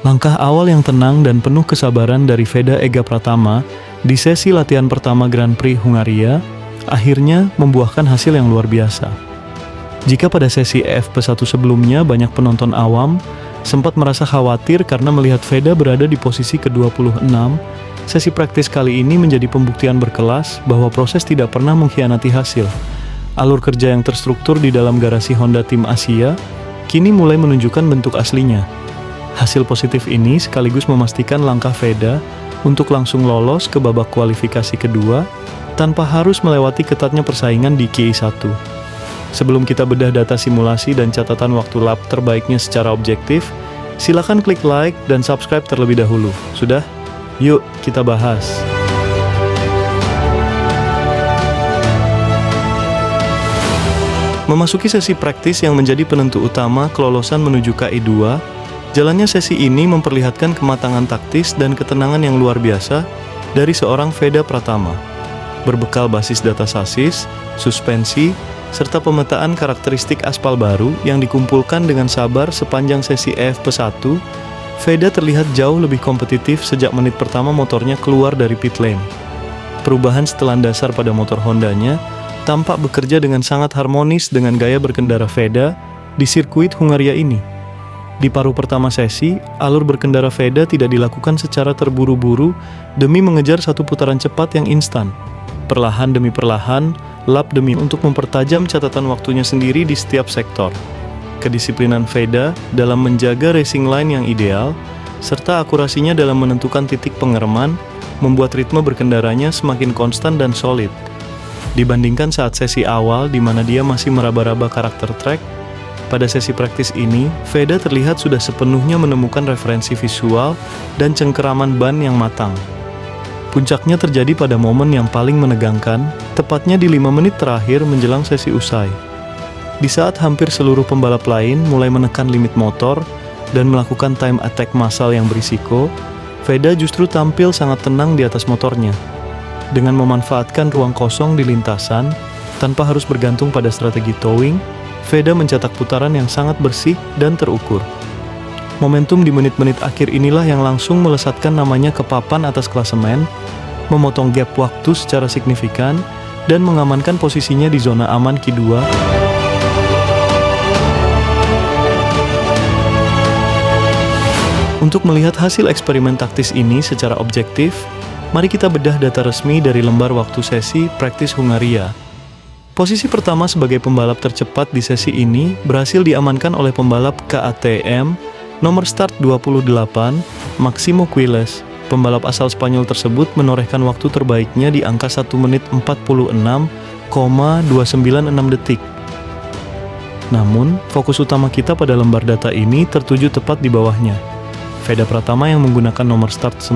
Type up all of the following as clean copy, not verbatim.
Langkah awal yang tenang dan penuh kesabaran dari Veda Ega Pratama di sesi latihan pertama Grand Prix Hungaria akhirnya membuahkan hasil yang luar biasa. Jika pada sesi FP1 sebelumnya banyak penonton awam sempat merasa khawatir karena melihat Veda berada di posisi ke-26, sesi praktis kali ini menjadi pembuktian berkelas bahwa proses tidak pernah mengkhianati hasil. Alur kerja yang terstruktur di dalam garasi Honda Tim Asia kini mulai menunjukkan bentuk aslinya. Hasil positif ini sekaligus memastikan langkah Veda untuk langsung lolos ke babak kualifikasi kedua tanpa harus melewati ketatnya persaingan di QI1. Sebelum kita bedah data simulasi dan catatan waktu lap terbaiknya secara objektif, silakan klik like dan subscribe terlebih dahulu. Sudah? Yuk kita bahas. Memasuki sesi praktis yang menjadi penentu utama kelolosan menuju KI2, jalannya sesi ini memperlihatkan kematangan taktis dan ketenangan yang luar biasa dari seorang Veda Pratama. Berbekal basis data sasis, suspensi, serta pemetaan karakteristik aspal baru yang dikumpulkan dengan sabar sepanjang sesi FP1, Veda terlihat jauh lebih kompetitif sejak menit pertama motornya keluar dari pit lane. Perubahan setelan dasar pada motor Hondanya tampak bekerja dengan sangat harmonis dengan gaya berkendara Veda di sirkuit Hungaria ini. Di paruh pertama sesi, alur berkendara Veda tidak dilakukan secara terburu-buru demi mengejar satu putaran cepat yang instan. Perlahan demi perlahan, lap demi untuk mempertajam catatan waktunya sendiri di setiap sektor. Kedisiplinan Veda dalam menjaga racing line yang ideal, serta akurasinya dalam menentukan titik pengereman, membuat ritme berkendaranya semakin konstan dan solid. Dibandingkan saat sesi awal di mana dia masih meraba-raba karakter track, pada sesi praktis ini, Veda terlihat sudah sepenuhnya menemukan referensi visual dan cengkeraman ban yang matang. Puncaknya terjadi pada momen yang paling menegangkan, tepatnya di 5 menit terakhir menjelang sesi usai. Di saat hampir seluruh pembalap lain mulai menekan limit motor dan melakukan time attack massal yang berisiko, Veda justru tampil sangat tenang di atas motornya. Dengan memanfaatkan ruang kosong di lintasan, tanpa harus bergantung pada strategi towing, Veda mencetak putaran yang sangat bersih dan terukur. Momentum di menit-menit akhir inilah yang langsung melesatkan namanya ke papan atas klasemen, memotong gap waktu secara signifikan, dan mengamankan posisinya di zona aman Q2. Untuk melihat hasil eksperimen taktis ini secara objektif, mari kita bedah data resmi dari lembar waktu sesi praktis Hungaria. Posisi pertama sebagai pembalap tercepat di sesi ini berhasil diamankan oleh pembalap KATM nomor start 28, Maximo Quiles. Pembalap asal Spanyol tersebut menorehkan waktu terbaiknya di angka 1 menit 46,296 detik. Namun, fokus utama kita pada lembar data ini tertuju tepat di bawahnya. Veda Pratama yang menggunakan nomor start 9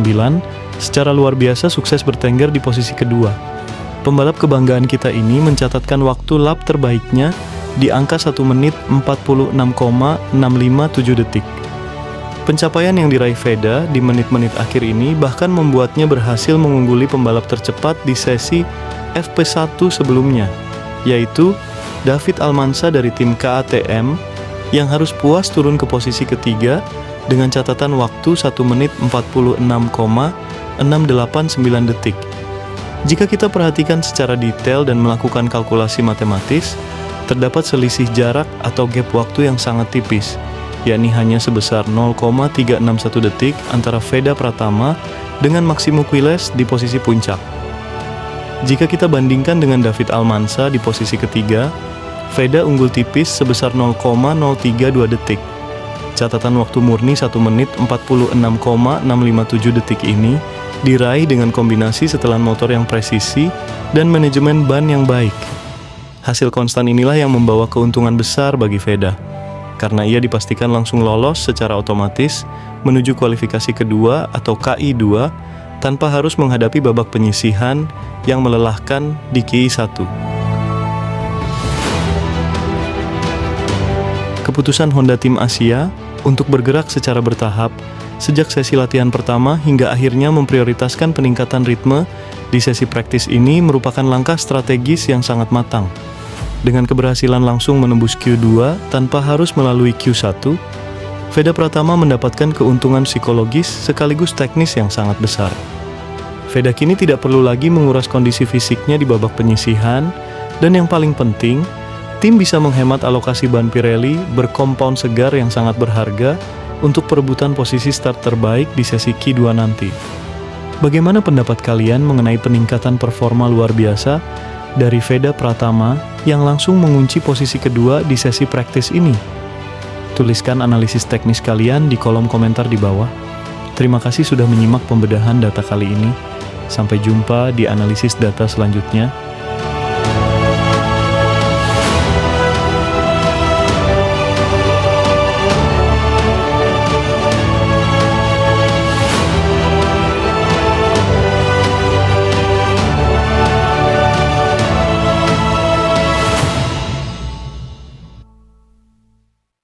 secara luar biasa sukses bertengger di posisi kedua. Pembalap kebanggaan kita ini mencatatkan waktu lap terbaiknya di angka 1 menit 46,657 detik. Pencapaian yang diraih Veda di menit-menit akhir ini bahkan membuatnya berhasil mengungguli pembalap tercepat di sesi FP1 sebelumnya, yaitu David Almansa dari tim KATM yang harus puas turun ke posisi ketiga dengan catatan waktu 1 menit 46,689 detik. Jika kita perhatikan secara detail dan melakukan kalkulasi matematis, terdapat selisih jarak atau gap waktu yang sangat tipis, yakni hanya sebesar 0,361 detik antara Veda Pratama dengan Maximo Quiles di posisi puncak. Jika kita bandingkan dengan David Almansa di posisi ketiga, Veda unggul tipis sebesar 0,032 detik. Catatan waktu murni 1 menit 46,657 detik ini diraih dengan kombinasi setelan motor yang presisi dan manajemen ban yang baik. Hasil konstan inilah yang membawa keuntungan besar bagi Veda, karena ia dipastikan langsung lolos secara otomatis menuju kualifikasi kedua atau KI2 tanpa harus menghadapi babak penyisihan yang melelahkan di QI1. Keputusan Honda Tim Asia untuk bergerak secara bertahap sejak sesi latihan pertama hingga akhirnya memprioritaskan peningkatan ritme di sesi praktis ini merupakan langkah strategis yang sangat matang. Dengan keberhasilan langsung menembus Q2 tanpa harus melalui Q1, Veda Pratama mendapatkan keuntungan psikologis sekaligus teknis yang sangat besar. Veda kini tidak perlu lagi menguras kondisi fisiknya di babak penyisihan, dan yang paling penting, tim bisa menghemat alokasi ban Pirelli berkompaun segar yang sangat berharga untuk perebutan posisi start terbaik di sesi Q2 nanti. Bagaimana pendapat kalian mengenai peningkatan performa luar biasa dari Veda Pratama yang langsung mengunci posisi kedua di sesi praktis ini? Tuliskan analisis teknis kalian di kolom komentar di bawah. Terima kasih sudah menyimak pembedahan data kali ini. Sampai jumpa di analisis data selanjutnya.